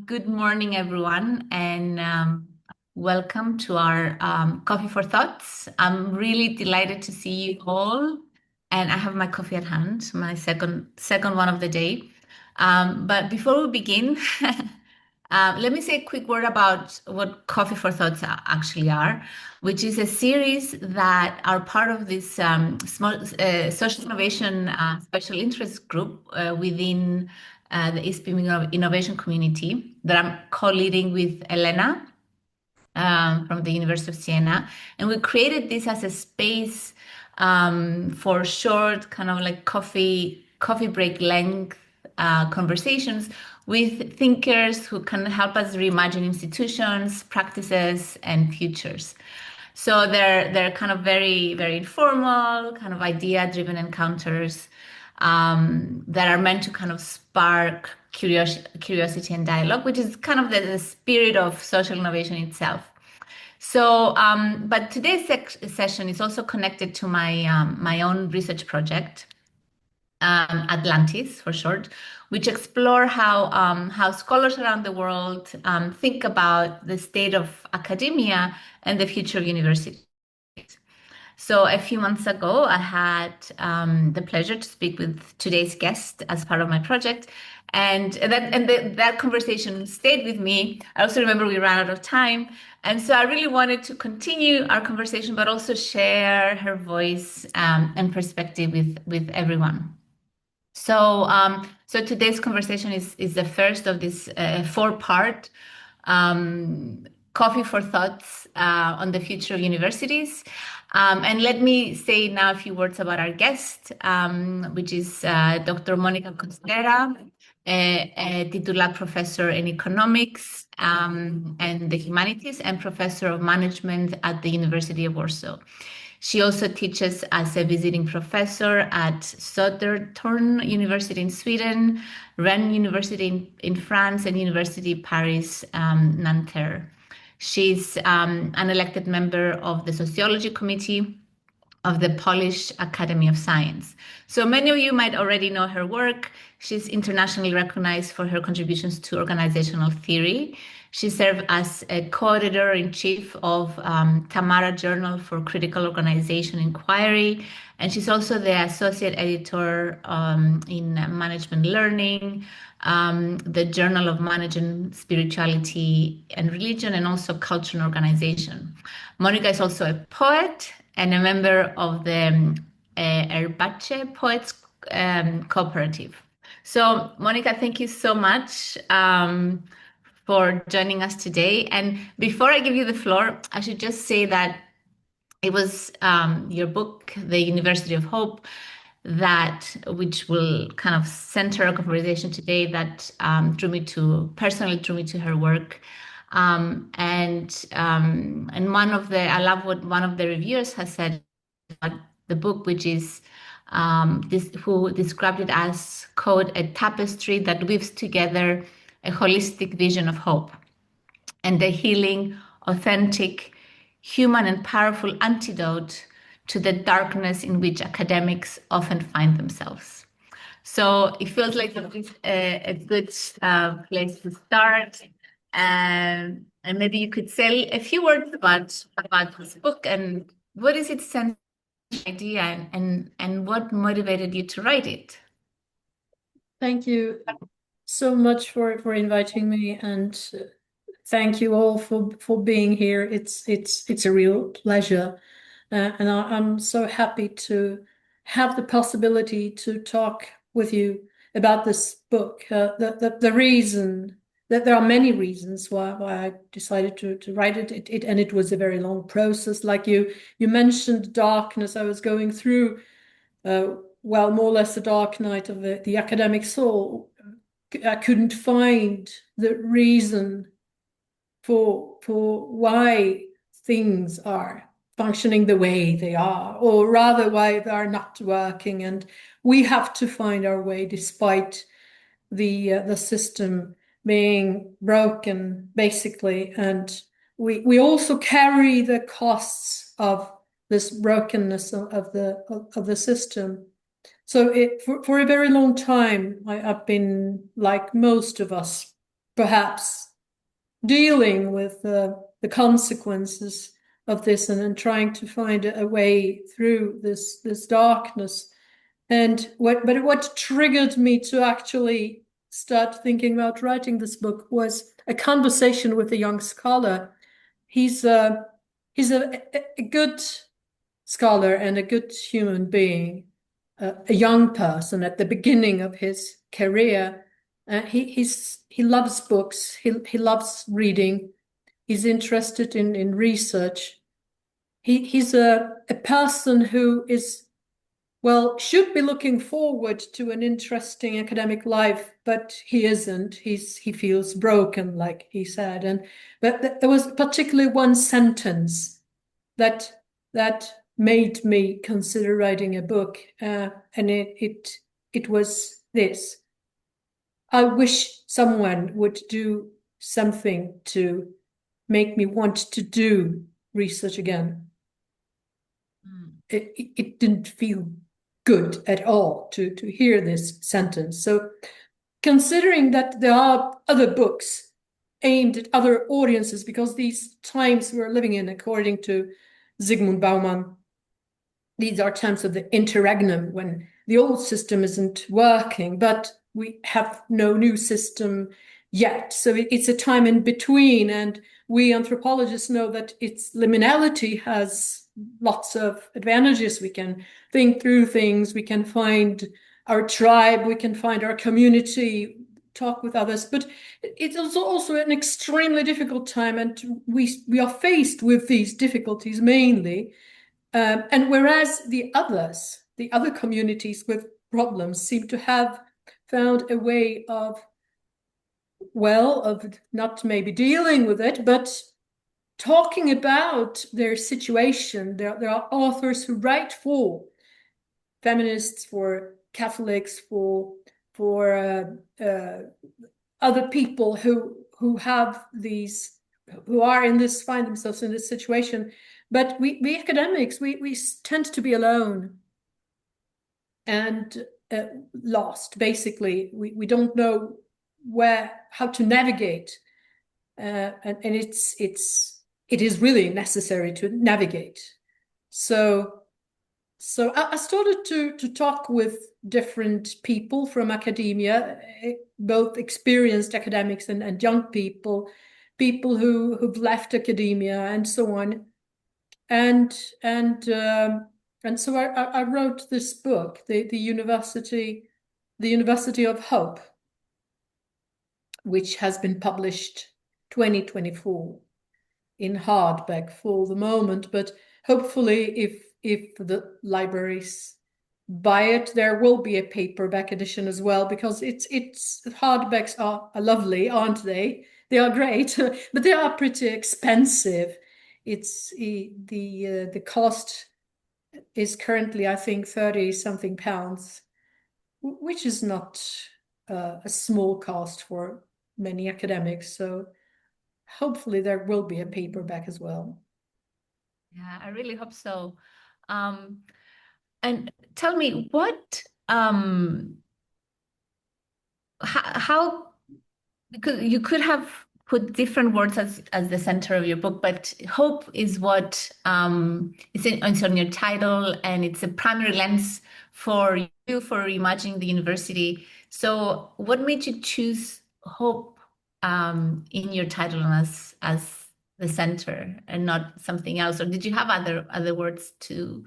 Good morning, everyone, and welcome to our Coffee for Thoughts. I'm really delighted to see you all, and I have my coffee at hand, my second one of the day. But before we begin, let me say a quick word about what Coffee for Thoughts actually are, which is a series that are part of this small social innovation special interest group within the ESPM innovation community that I'm co-leading with Elena from the University of Siena. And we created this as a space for short, kind of like coffee break length conversations with thinkers who can help us reimagine institutions, practices, and futures. So they're kind of very informal, kind of idea-driven encounters that are meant to kind of spark curiosity and dialogue, which is kind of the spirit of social innovation itself. So, but today's session is also connected to my own research project, Atlantis for short, which explore how scholars around the world think about the state of academia and the future of university. So a few months ago, I had the pleasure to speak with today's guest as part of my project, and that conversation stayed with me. I also remember we ran out of time, and so I really wanted to continue our conversation, but also share her voice and perspective with everyone. So today's conversation is the first of this four-part Coffee for Thoughts on the future of universities. And let me say now a few words about our guest, which is Dr. Monika Kostera, a titular professor in economics and the humanities and professor of management at the University of Warsaw. She also teaches as a visiting professor at Södertörn University in Sweden, Rennes University in France, and University Paris Nanterre. She's an elected member of the Sociology Committee of the Polish Academy of Science. So many of you might already know her work. She's internationally recognized for her contributions to organizational theory. She served as a co-editor-in-chief of Tamara Journal for Critical Organization Inquiry, and she's also the associate editor in Management Learning, the Journal of Management, Spirituality and Religion, and also Culture and Organization. Monika is also a poet and a member of the Erbache Poets Cooperative. So, Monika, thank you so much for joining us today. And before I give you the floor, I should just say that it was your book, The University of Hope, which will kind of center our conversation today, that personally drew me to her work. And I love what one of the reviewers has said about the book, which is who described it as, quote, a tapestry that weaves together a holistic vision of hope and a healing, authentic, human, and powerful antidote to the darkness in which academics often find themselves. So it feels like a good place to start. And maybe you could say a few words about this book and what is its central idea and what motivated you to write it. Thank you so much for inviting me, and thank you all for being here. It's a real pleasure, and I'm so happy to have the possibility to talk with you about this book. The reason that there are many reasons why I decided to write it, and it was a very long process. Like you mentioned, darkness. I was going through. Well, more or less the dark night of the academic soul. I couldn't find the reason for why things are functioning the way they are, or rather why they are not working. And we have to find our way despite the system being broken, basically. And we also carry the costs of this brokenness of the system. So for a very long time, I've been, like most of us, perhaps dealing with the consequences of this, and then trying to find a way through this darkness. And what triggered me to actually start thinking about writing this book was a conversation with a young scholar. He's a good scholar and a good human being, a young person at the beginning of his career. He loves books. He loves reading. He's interested in research. He's a person who is, well, should be looking forward to an interesting academic life, but he isn't. He feels broken, like he said. But there was particularly one sentence that that made me consider writing a book, and it was this: I wish someone would do something to make me want to do research again. Mm. It didn't feel good at all to hear this sentence. So, considering that there are other books aimed at other audiences, because these times we're living in, according to Zygmunt Bauman, these are times of the interregnum, when the old system isn't working, but we have no new system yet. So it's a time in between, and we anthropologists know that its liminality has lots of advantages. We can think through things, we can find our tribe, we can find our community, talk with others, but it's also an extremely difficult time, and we are faced with these difficulties mainly. And whereas the other communities with problems seem to have found a way of, well, of not maybe dealing with it, but talking about their situation. There are authors who write for feminists, for Catholics, for other people who have these, who are in this, find themselves in this situation. But we academics, we tend to be alone and lost. Basically, we don't know how to navigate, and it is really necessary to navigate. So I started to talk with different people from academia, both experienced academics and young people, who've left academia and so on. And and um, and so I wrote this book, the University of Hope, which has been published 2024 in hardback for the moment, but hopefully if the libraries buy it, there will be a paperback edition as well, because it's hardbacks are lovely, aren't they? They are great, but they are pretty expensive. It's the cost is currently, I think, 30 something pounds, which is not a small cost for many academics. So hopefully there will be a paperback as well. Yeah, I really hope so. Um, and tell me what how because you could have put different words as the center of your book, but hope is what it's on your title, and it's a primary lens for you for imagining the university. So, what made you choose hope in your title and as the center and not something else, or did you have other words to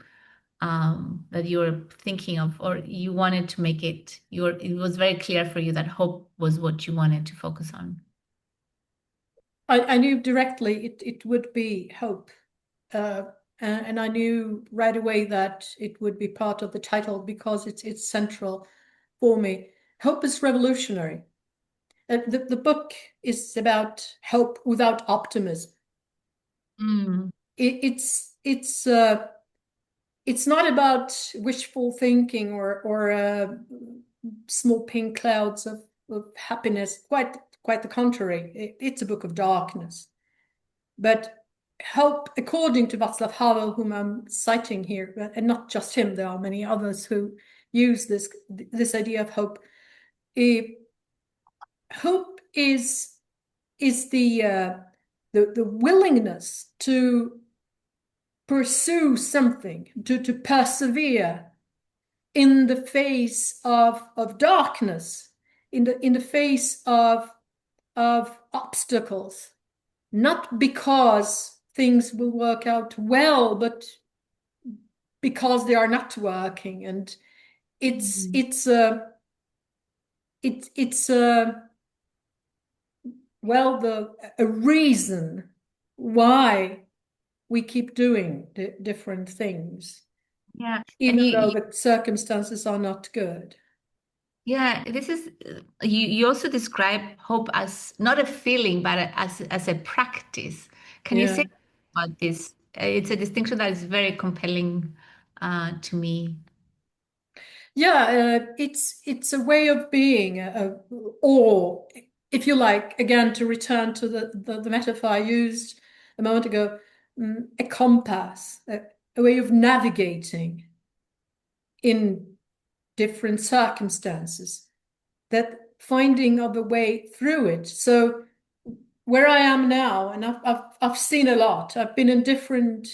that you were thinking of, or you wanted to make it it was very clear for you that hope was what you wanted to focus on? I knew directly it would be hope. Uh, and I knew right away that it would be part of the title, because it's central for me. Hope is revolutionary. The book is about hope without optimism. Mm. It's not about wishful thinking or small pink clouds of happiness. Quite the contrary. It's a book of darkness. But hope, according to Václav Havel, whom I'm citing here, and not just him, there are many others who use this idea of hope. Hope is is the willingness to pursue something, to persevere in the face of darkness, in the face of obstacles, not because things will work out well, but because they are not working. And it's Mhm. it's a it's a well the a reason why we keep doing different things, Yeah, and even though the circumstances are not good. yeah, this is you also describe hope as not a feeling, but as a practice. Can you say Yeah. about this? It's a distinction that is very compelling to me. Yeah, it's a way of being, or if you like, again, to return to the metaphor I used a moment ago, a compass, a way of navigating in different circumstances, that finding of a way through it. So where I am now, and I've seen a lot. I've been in different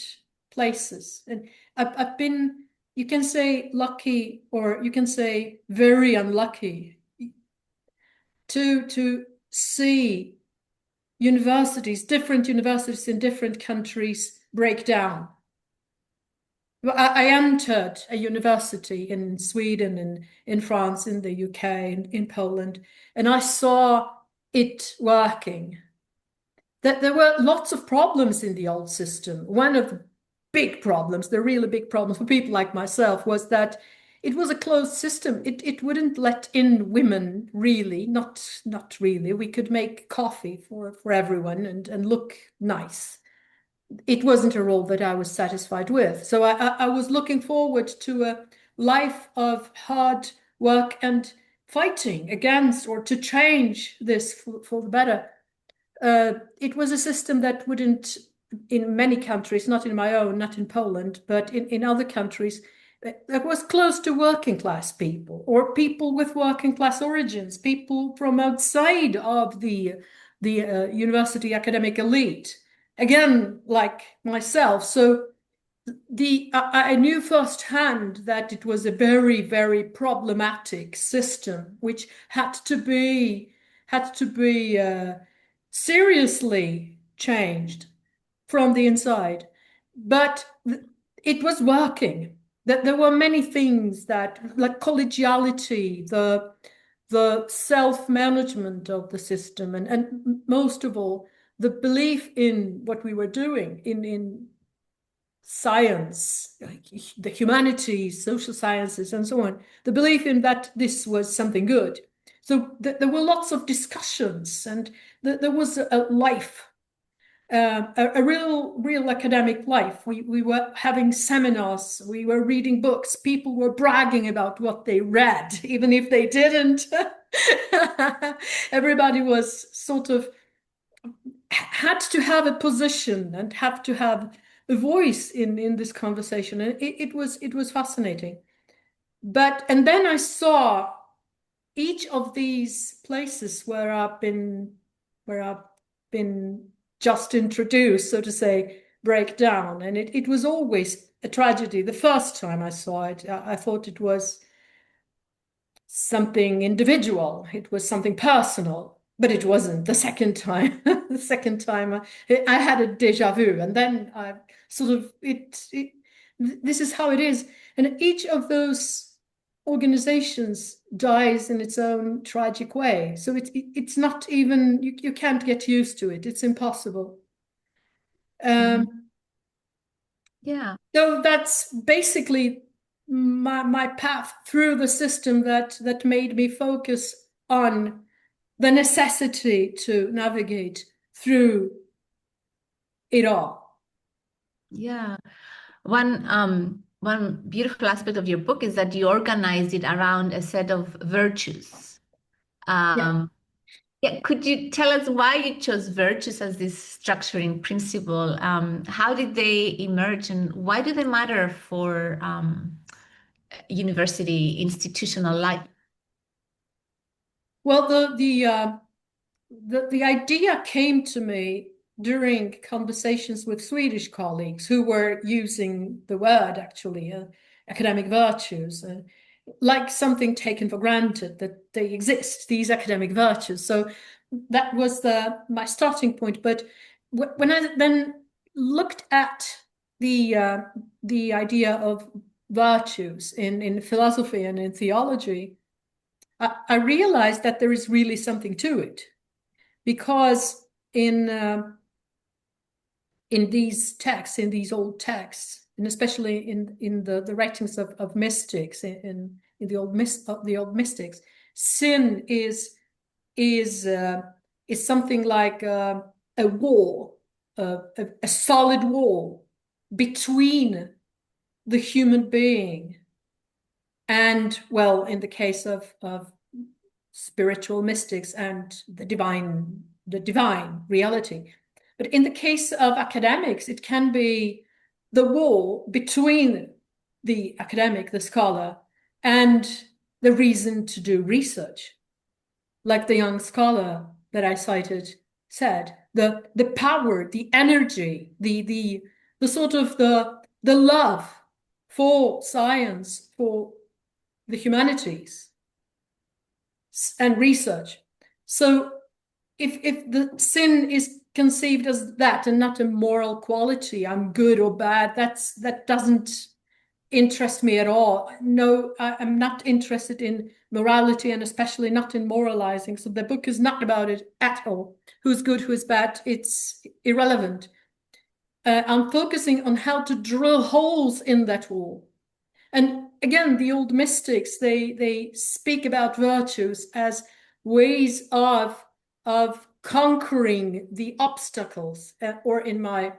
places, and I've been, you can say lucky, or you can say very unlucky, to see universities, different universities in different countries break down. I entered a university in Sweden and in France, in the UK, and in Poland, and I saw it working. That there were lots of problems in the old system. One of the big problems, the really big problems for people like myself, was that it was a closed system. It wouldn't let in women, really, not really. We could make coffee for everyone and look nice. It wasn't a role that I was satisfied with. So I was looking forward to a life of hard work and fighting against, or to change this for the better. It was a system that wouldn't, in many countries, not in my own, not in Poland, but in other countries, that was close to working class people, or people with working class origins, people from outside of the university academic elite. Again, like myself. So I knew firsthand that it was a very, very problematic system, which had to be seriously changed from the inside. But it was working. That there were many things that, like collegiality, the self-management of the system, and most of all, the belief in what we were doing in science, like the humanities, social sciences, and so on, the belief in that this was something good. So there were lots of discussions, and there was a life, a real academic life. We were having seminars, we were reading books, people were bragging about what they read, even if they didn't. Everybody was sort of had to have a position and have to have a voice in this conversation, and it was fascinating. But and then I saw each of these places where I've been just introduced, so to say, break down, and it was always a tragedy. The first time I saw it, I thought it was something individual. It was something personal, but it wasn't. The second time, the second time I had a déjà vu, and then I sort of this is how it is. And each of those organizations dies in its own tragic way. So it's not even, you can't get used to it. It's impossible. Mhm. Um, Yeah. so that's basically my path through the system that made me focus on the necessity to navigate through it all. Yeah. One beautiful aspect of your book is that you organized it around a set of virtues. Yeah. Um, yeah, could you tell us why you chose virtues as this structuring principle? How did they emerge, and why do they matter for university institutional life? Well, the the idea came to me during conversations with Swedish colleagues who were using the word actually, academic virtues, like something taken for granted that they exist, these academic virtues. So that was my starting point. But when I then looked at the idea of virtues in philosophy and in theology, I realized that there is really something to it, because in these texts, in these old texts, and especially in the writings of mystics, in the old mystics, sin is something like a wall, a solid wall between the human being and, well, in the case of spiritual mystics, and the divine reality. But in the case of academics, it can be the wall between the academic, the scholar, and the reason to do research. Like the young scholar that I cited said, the power, the energy, the sort of the love for science, for the humanities and research. So if the sin is conceived as that and not a moral quality, I'm good or bad, that doesn't interest me at all. No, I'm not interested in morality, and especially not in moralizing. So the book is not about it at all. Who's good, who's bad, it's irrelevant. I'm focusing on how to drill holes in that wall. And again, the old mystics, they speak about virtues as ways of conquering the obstacles, or in my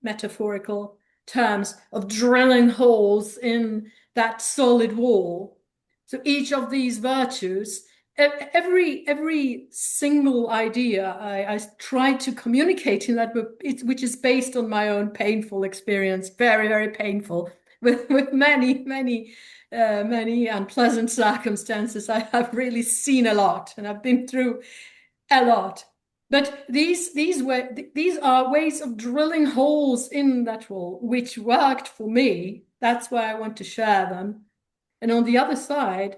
metaphorical terms, of drilling holes in that solid wall. So each of these virtues, every single idea I try to communicate in that book, which is based on my own painful experience, very, very painful, with many unpleasant circumstances. I have really seen a lot, and I've been through a lot. But these are ways of drilling holes in that wall, which worked for me. That's why I want to share them. And on the other side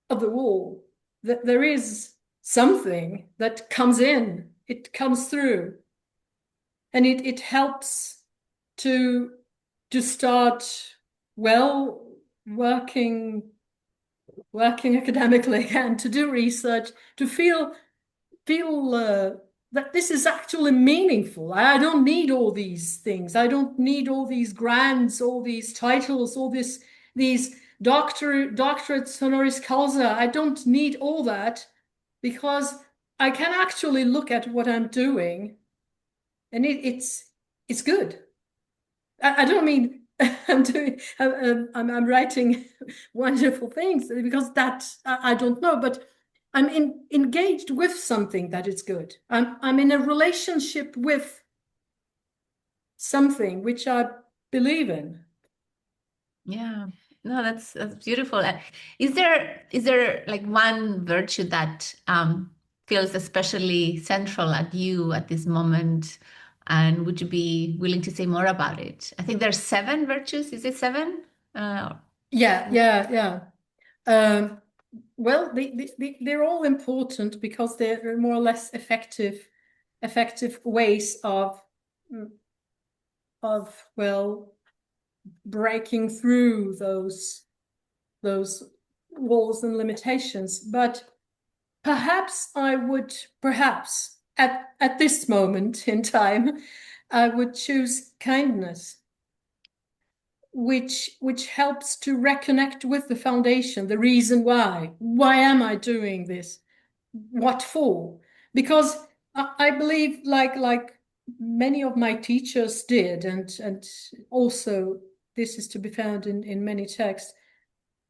of the wall, there is something that comes in. It comes through, and it helps to start, well, working academically and to do research, to feel that this is actually meaningful. I don't need all these things. I don't need all these grants, all these titles, all these doctorates honoris causa. I don't need all that, because I can actually look at what I'm doing, and it's good. I don't mean I'm writing wonderful things, because that I don't know, but I'm engaged with something that is good. I'm in a relationship with something which I believe in. Yeah. No, that's beautiful. Is there like one virtue that feels especially central at you at this moment? And would you be willing to say more about it? I think there's seven virtues. Is it seven? Yeah. Well, they're all important because they're more or less effective ways of well, breaking through those walls and limitations. But perhaps at this moment in time, I would choose kindness, which helps to reconnect with the foundation, the reason why. Why am I doing this? What for? Because I believe, like many of my teachers did, and also this is to be found in many texts,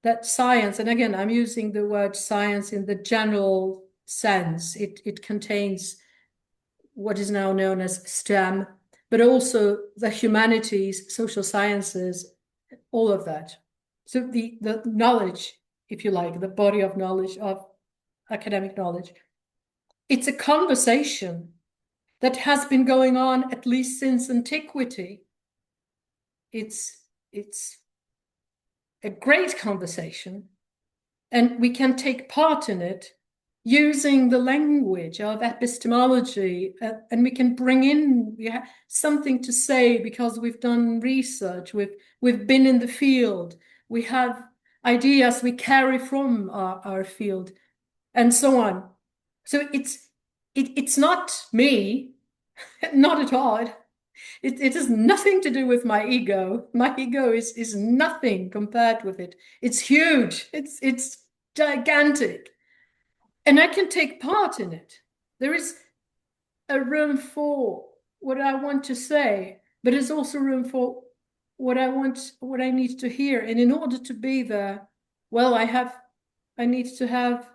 that science, and again, I'm using the word science in the general sense, it contains what is now known as STEM, but also the humanities, social sciences, all of that. So the knowledge, if you like, the body of knowledge, of academic knowledge, it's a conversation that has been going on at least since antiquity. It's a great conversation, and we can take part in it using the language of epistemology, and we can bring in something to say because we've done research, we've been in the field, we have ideas we carry from our field, and so on. So it's not me, not at all. It has nothing to do with my ego. My ego is nothing compared with it. It's huge. It's gigantic. And I can take part in it. There is a room for what I want to say, but there's also room for what I need to hear. And in order to be there, well, I need to have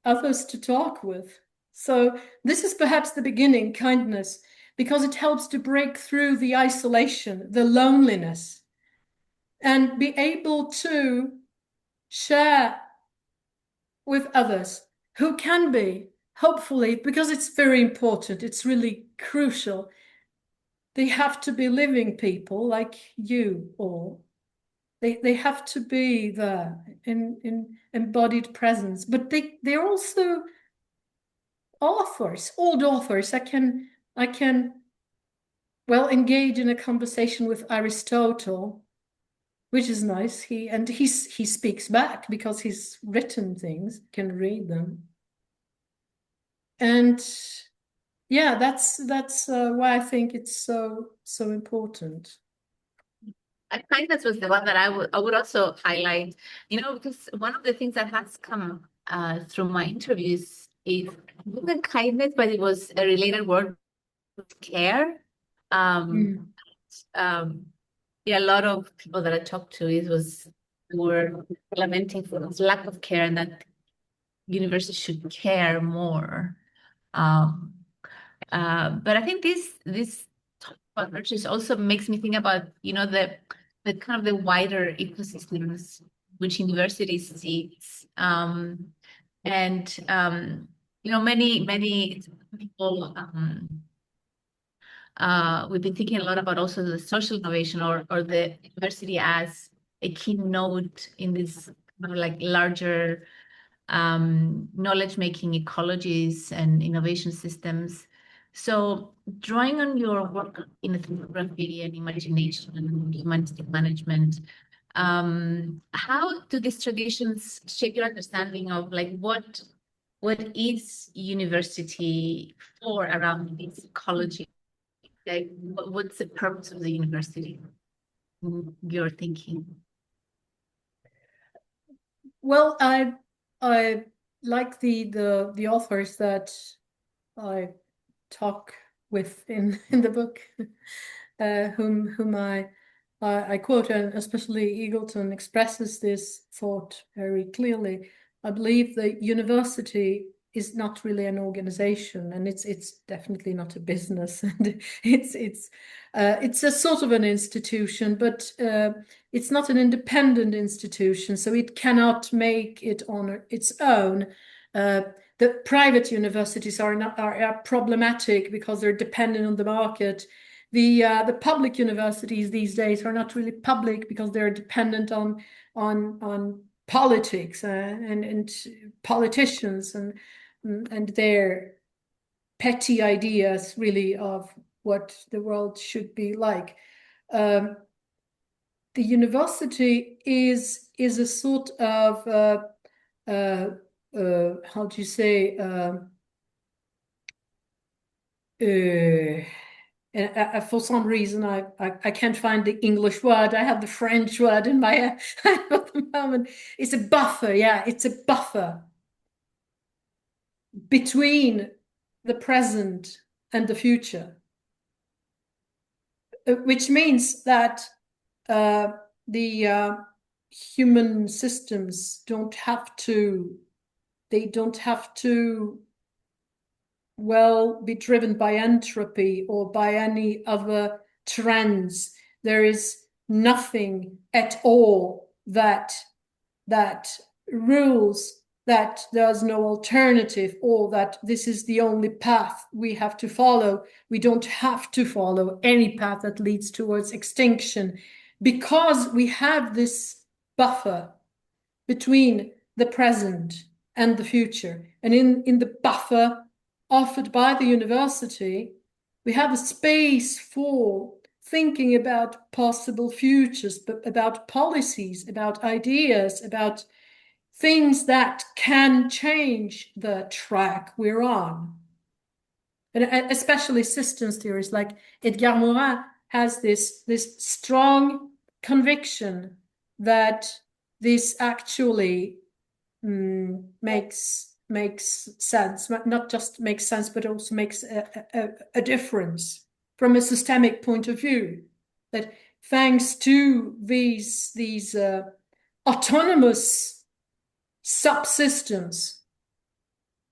others to talk with. So this is perhaps the beginning, kindness, because it helps to break through the isolation, the loneliness, and be able to share with others who can be, hopefully, because it's very important, it's really crucial. They have to be living people like you all. They have to be there in embodied presence, but they're also authors, old authors. I can well engage in a conversation with Aristotle, which is nice. He speaks back because he's written things, can read them. And yeah, that's why I think it's so important. Kindness was the one that I would also highlight, because one of the things that has come through my interviews is not kindness, but it was a related word, care. Um, Mm. um, yeah, a lot of people that I talked to, were lamenting for this lack of care and that universities should care more. Um, but I think this partnerships also makes me think about, the kind of the wider ecosystems which universities seeks. And many people, we've been thinking a lot about also the social innovation, or the university as a keynote in this kind of like larger knowledge making ecologies and innovation systems. So, drawing on your work in ethnography and imagination and humanistic management, how do these traditions shape your understanding of like what is university for around this ecology? Like, what's the purpose of the university? You're thinking. Well, I like the authors that I talk with in the book, whom I quote, and especially Eagleton expresses this thought very clearly. I believe the university is not really an organization, and it's definitely not a business, and it's a sort of an institution, but it's not an independent institution, so it cannot make it on its own. The private universities are problematic because they're dependent on the market. The public universities these days are not really public because they're dependent on politics, and politicians, and their petty ideas really of what the world should be like. Um, the university is a sort of how do you say, for some reason I can't find the English word. I have the French word in my head at the moment. It's a buffer. Yeah, it's a buffer between the present and the future, which means that uh, the human systems they don't have to, well, be driven by entropy or by any other trends. There is nothing at all that rules that there's no alternative or that this is the only path we have to follow. We don't have to follow any path that leads towards extinction because we have this buffer between the present and the future. And in the buffer offered by the university, we have a space for thinking about possible futures, but about policies, about ideas, about things that can change the track we're on. And especially systems theories, like Edgar Morin has this strong conviction that this actually makes sense, not just makes sense, but also makes a difference from a systemic point of view. That thanks to these autonomous subsystems,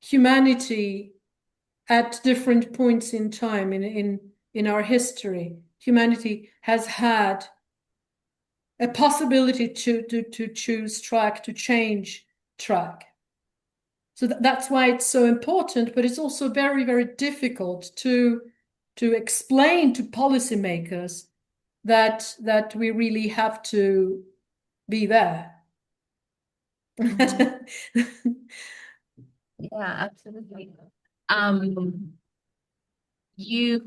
humanity at different points in time in our history, humanity has had a possibility to choose track, to change track. So that's why it's so important, but it's also very, very difficult to explain to policymakers that we really have to be there. Yeah, absolutely. You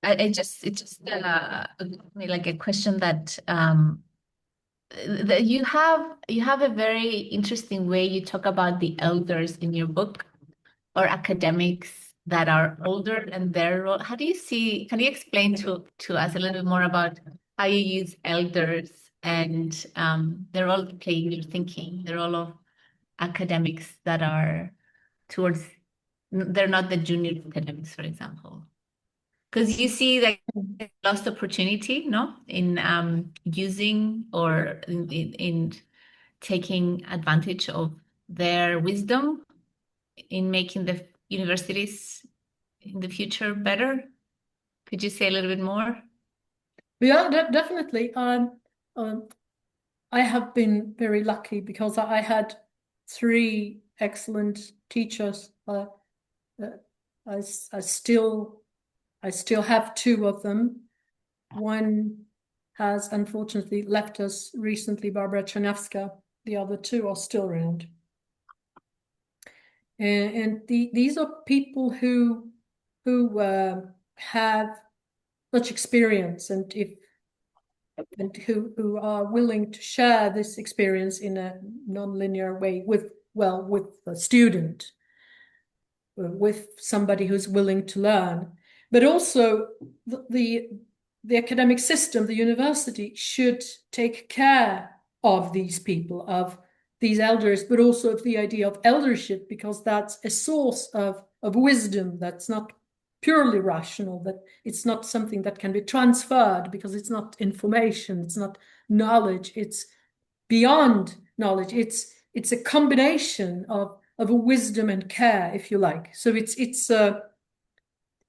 it just like a question that that you have a very interesting way you talk about the elders in your book, or academics that are older and their role. How do you see, can you explain to us a little bit more about how you use elders and their role to play in your thinking, the role of academics that are towards, they're not the junior academics, for example? Because you see like lost opportunity, no, in using or in taking advantage of their wisdom in making the universities in the future better. Could you say a little bit more? Yeah, definitely. I have been very lucky because I had three excellent teachers. Uh, I still have two of them. One has unfortunately left us recently, Barbara Czerniawska. The other two are still around. And these are people who have much experience and who are willing to share this experience in a non-linear way with a student, with somebody who's willing to learn. But also the academic system, the university, should take care of these people, of these elders, but also of the idea of eldership, because that's a source of wisdom that's not purely rational, that it's not something that can be transferred because it's not information, it's not knowledge, it's beyond knowledge. It's a combination of a wisdom and care, if you like. So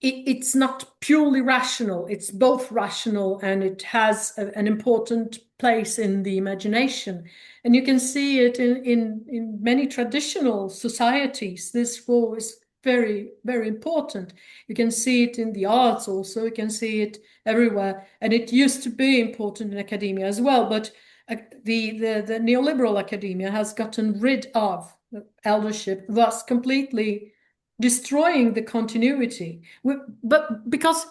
it's not purely rational. It's both rational and it has an important place in the imagination. And you can see it in many traditional societies. This role is very, very important. You can see it in the arts also. You can see it everywhere. And it used to be important in academia as well. But the neoliberal academia has gotten rid of eldership, thus completely destroying the continuity. But because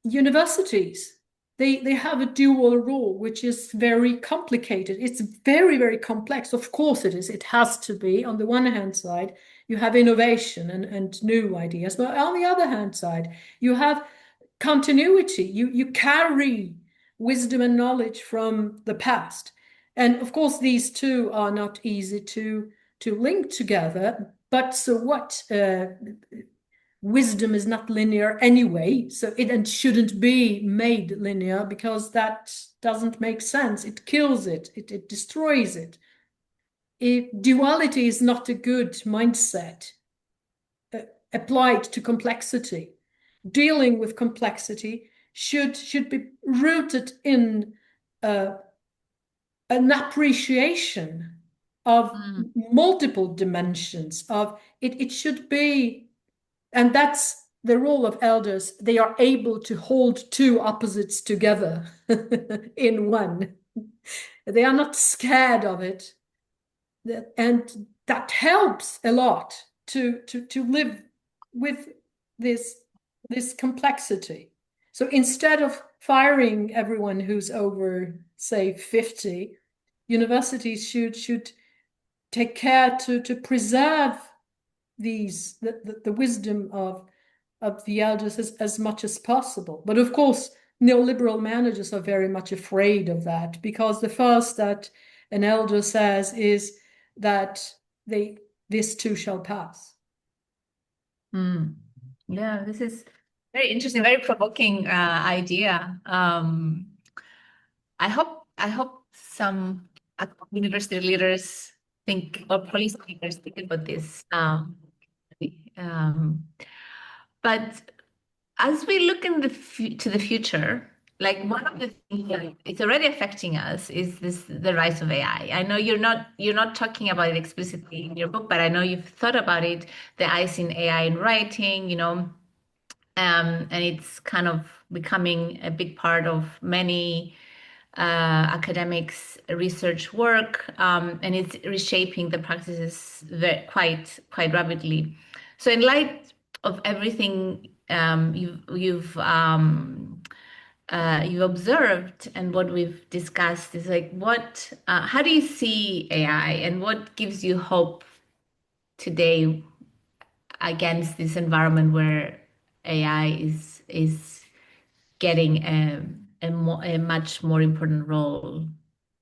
universities, they have a dual role, which is very complicated. It's very, very complex. Of course it is. It has to be. On the one hand side, you have innovation and new ideas. But on the other hand side, you have continuity. You carry wisdom and knowledge from the past. And of course, these two are not easy to link together. But so what? Wisdom is not linear anyway, so it shouldn't be made linear because that doesn't make sense. It kills it. It destroys it. Duality is not a good mindset applied to complexity. Dealing with complexity should be rooted in an appreciation of Mm, multiple dimensions of it should be, and that's the role of elders. They are able to hold two opposites together in one. They are not scared of it. And that helps a lot to live with this this complexity. So instead of firing everyone who's over, say, 50, universities should take care to preserve the wisdom of the elders as much as possible. But of course, neoliberal managers are very much afraid of that, because the first that an elder says is that this too shall pass. mm. Yeah, this is very interesting, very provoking idea. I hope some university leaders think, or police leaders think about this. Um, but as we look in to the future, like one of the things that it's already affecting us is the rise of AI. I know you're not talking about it explicitly in your book, but I know you've thought about it, the rise in AI in writing, and it's kind of becoming a big part of many academics' research work, and it's reshaping the practices quite rapidly. So, in light of everything you've observed and what we've discussed, is like how do you see AI, and what gives you hope today against this environment where AI is getting a much more important role,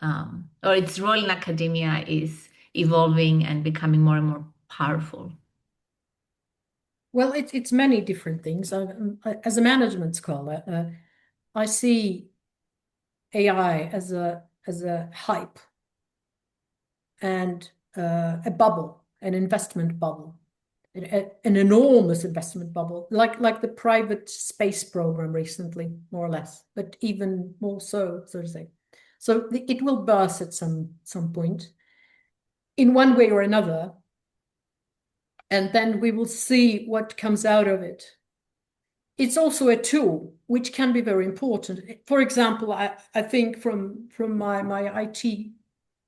or its role in academia is evolving and becoming more and more powerful. Well, it's many different things. As a management scholar, I see AI as a hype and a bubble, an investment bubble, an enormous investment bubble, like the private space program recently, more or less, but even more so to say. So it will burst at some point, in one way or another, and then we will see what comes out of it. It's also a tool which can be very important. For example, I think from my IT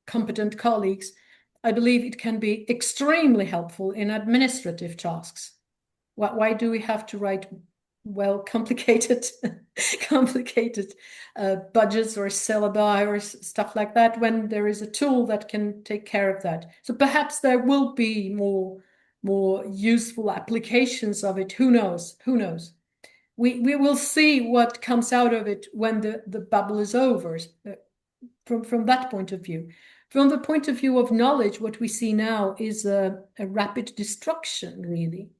competent colleagues, I believe it can be extremely helpful in administrative tasks. Why do we have to write complicated complicated budgets or syllabi or stuff like that when there is a tool that can take care of that? So perhaps there will be more useful applications of it. Who knows? Who knows? We will see what comes out of it when the bubble is over, from that point of view. From the point of view of knowledge, what we see now is a rapid destruction, really.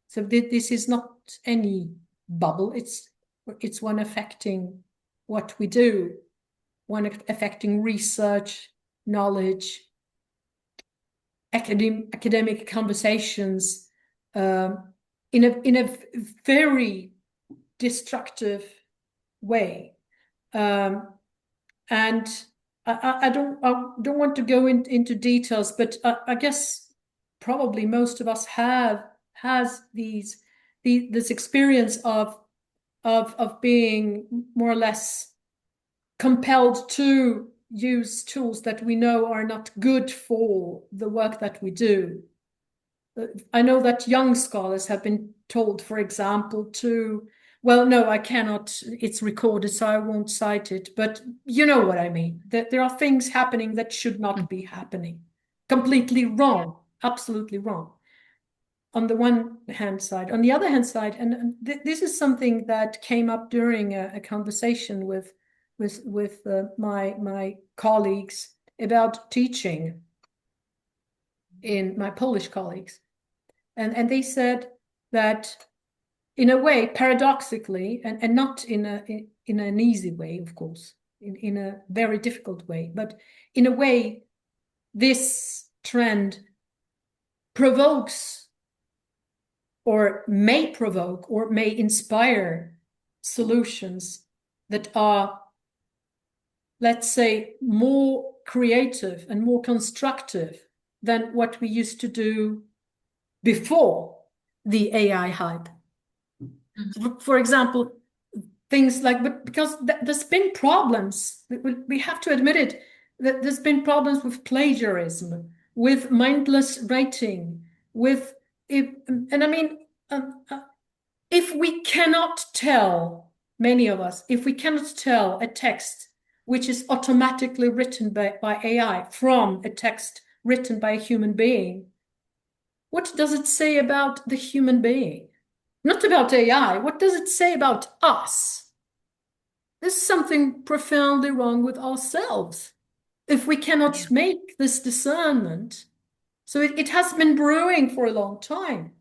So this is not any bubble. It's one affecting what we do, one affecting research, knowledge, academic conversations, in a very destructive way. And I don't want to go into details, but I guess probably most of us has this experience of being more or less compelled to use tools that we know are not good for the work that we do. I know that young scholars have been told, for example, well, no, I cannot, it's recorded, so I won't cite it, but you know what I mean. That there are things happening that should not be happening. Completely wrong, absolutely wrong. On the one hand side. On the other hand side, and this is something that came up during a conversation with my colleagues about teaching, in my Polish colleagues. And they said that, in a way, paradoxically, and not in an easy way, of course, in a very difficult way, but in a way, this trend provokes, or may provoke, or may inspire solutions that are, let's say, more creative and more constructive than what we used to do before the AI hype. For example, things like, but because there's been problems, we have to admit it, that there's been problems with plagiarism, with mindless writing, with, and I mean, if we cannot tell, many of us, if we cannot tell a text which is automatically written by AI from a text written by a human being, what does it say about the human being? Not about AI. What does it say about us? There's something profoundly wrong with ourselves if we cannot make this discernment. So it has been brewing for a long time.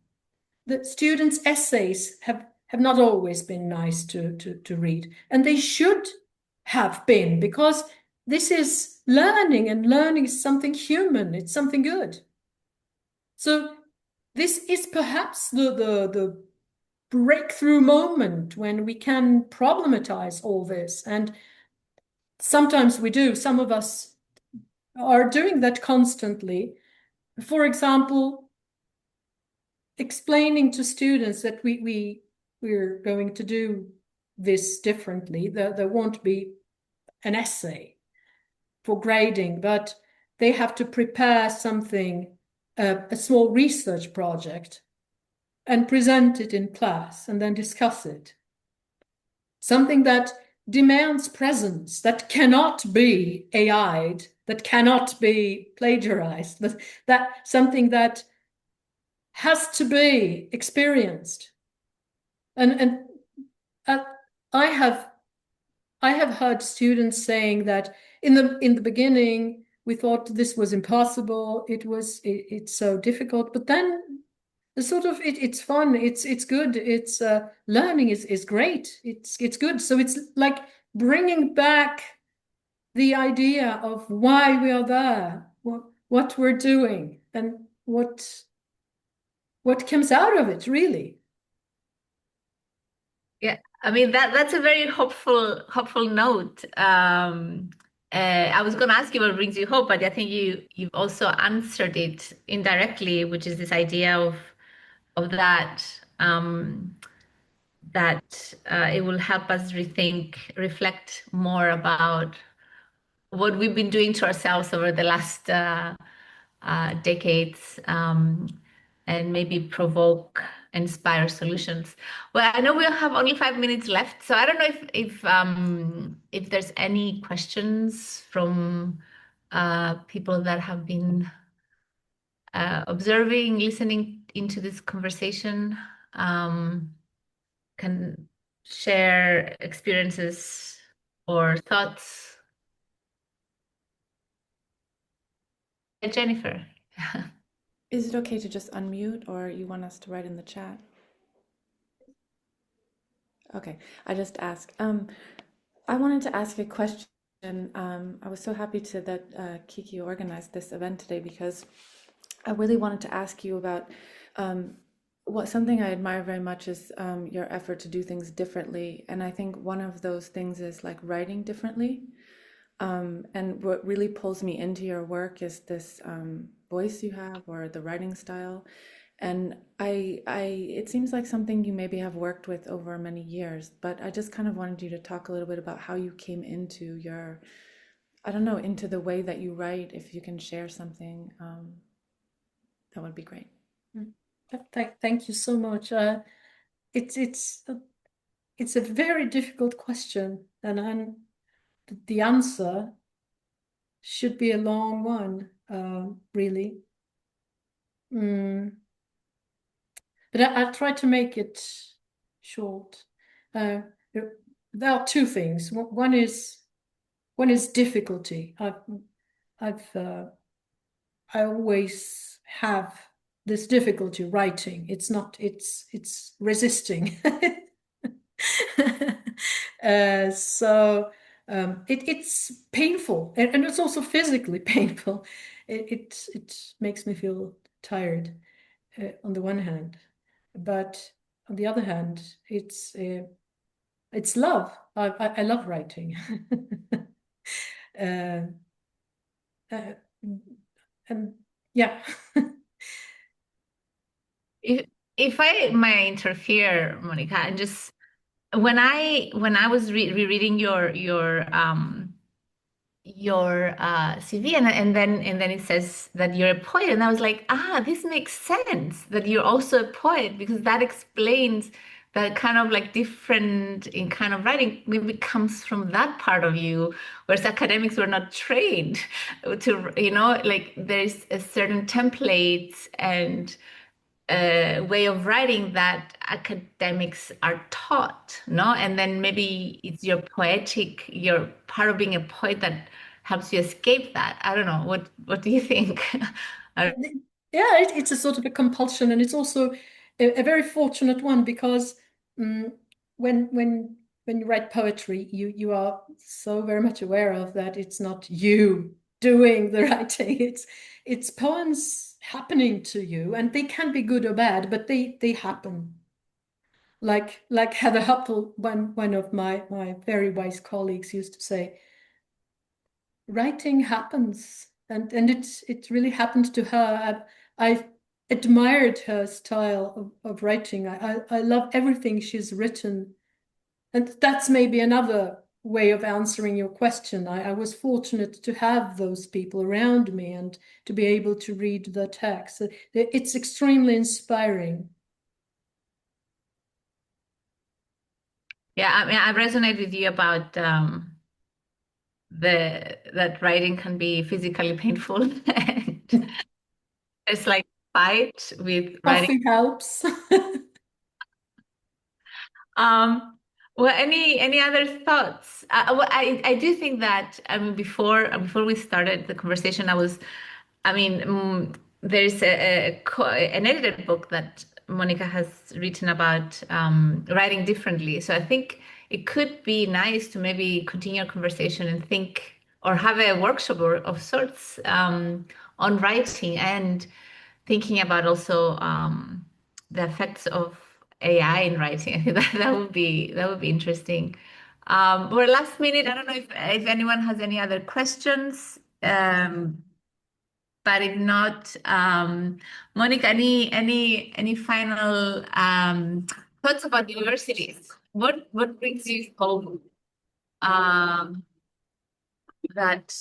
The students' essays have not always been nice to read, and they should have been, because this is learning, and learning is something human, it's something good. So this is perhaps the breakthrough moment when we can problematize all this. And sometimes we do. Some of us are doing that constantly. For example, explaining to students that we're going to do this differently. There won't be an essay for grading, but they have to prepare something, a small research project, and present it in class and then discuss it. Something that demands presence, that cannot be AI'd, that cannot be plagiarized, that something that has to be experienced. And uh, I have heard students saying that in the beginning we thought this was impossible. It's so difficult, but then sort of it's fun. It's good. It's learning is great. It's good. So it's like bringing back the idea of why we are there, what we're doing, and what comes out of it, really. Yeah, I mean that's a very hopeful note. I was going to ask you what brings you hope, but I think you've also answered it indirectly, which is this idea of that it will help us reflect more about what we've been doing to ourselves over the last decades, and maybe provoke, inspire solutions. Well, I know we have only 5 minutes left, so I don't know if there's any questions from people that have been observing, listening into this conversation, can share experiences or thoughts. Jennifer. Is it okay to just unmute, or you want us to write in the chat? Okay, I just asked. I wanted to ask a question. I was so happy that Kiki organized this event today, because I really wanted to ask you about what something I admire very much is your effort to do things differently. And I think one of those things is like writing differently. And what really pulls me into your work is this voice you have, or the writing style. And it seems like something you maybe have worked with over many years, but I just kind of wanted you to talk a little bit about how you came into your, I don't know, into the way that you write. If you can share something, that would be great. Thank you so much. It's a very difficult question, and the answer should be a long one, really. But I'll try to make it short. There are two things. One is difficulty. I always have this difficulty writing. It's resisting. So it's painful, and it's also physically painful. It makes me feel tired on the one hand, but on the other hand, it's love. I love writing. uh, and yeah. If if I may interfere, Monica, and just when I was rereading your CV, and then it says that you're a poet, and I was like, this makes sense that you're also a poet, because that explains that kind of like different in kind of writing maybe comes from that part of you, whereas academics were not trained to, like there's a certain templates and way of writing that academics are taught, no? And then maybe it's your part of being a poet that helps you escape that. I don't know. What do you think? I- Yeah, it's a sort of a compulsion, and it's also a very fortunate one because um, when when when you write poetry, you are so very much aware of that it's not you doing the writing. It's poems happening to you, and they can be good or bad, but they happen. Like Heather Huppel, one of my very wise colleagues used to say, writing happens, and it really happened to her. I admired her style of writing. I love everything she's written, and that's maybe another way of answering your question. I was fortunate to have those people around me and to be able to read the text. It's extremely inspiring. yeah, I mean, I resonate with you about the that writing can be physically painful, and it's like fight with writing. Coffee helps. Um, well, any other thoughts? Well, I do think that, I mean, before we started the conversation, I mean, there's an edited book that Monica has written about writing differently. So I think it could be nice to maybe continue a conversation and think, or have a workshop of sorts on writing, and thinking about also the effects of AI in writing. I think that would be interesting. We're last minute. I don't know if anyone has any other questions. But if not, Monica, any final thoughts about universities? What brings you hope? Um, that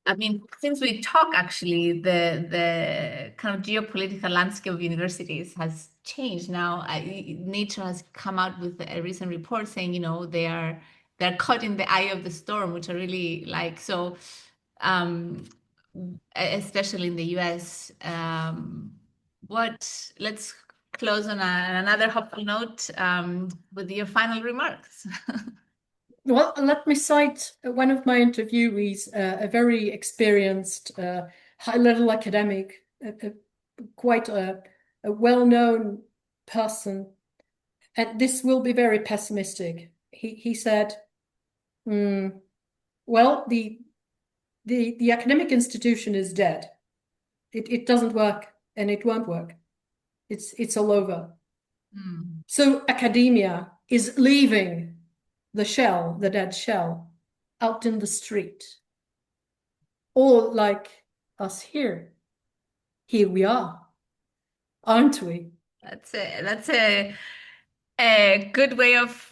I mean, since we talk, actually, the kind of geopolitical landscape of universities has changed now. Nature has come out with a recent report saying, they're caught in the eye of the storm, which I really like. So, um, especially in the US, let's close on another hopeful note with your final remarks. Well, let me cite one of my interviewees, a very experienced, high-level academic, quite a well-known person, and this will be very pessimistic. He said, "Well, the academic institution is dead. It doesn't work, and it won't work. It's all over. Hmm. So academia is leaving the dead shell, out in the street. Or like us here. Here we are, aren't we?" That's a good way of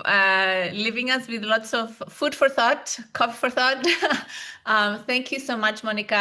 leaving us with lots of food for thought, coffee for thought. Thank you so much, Monica.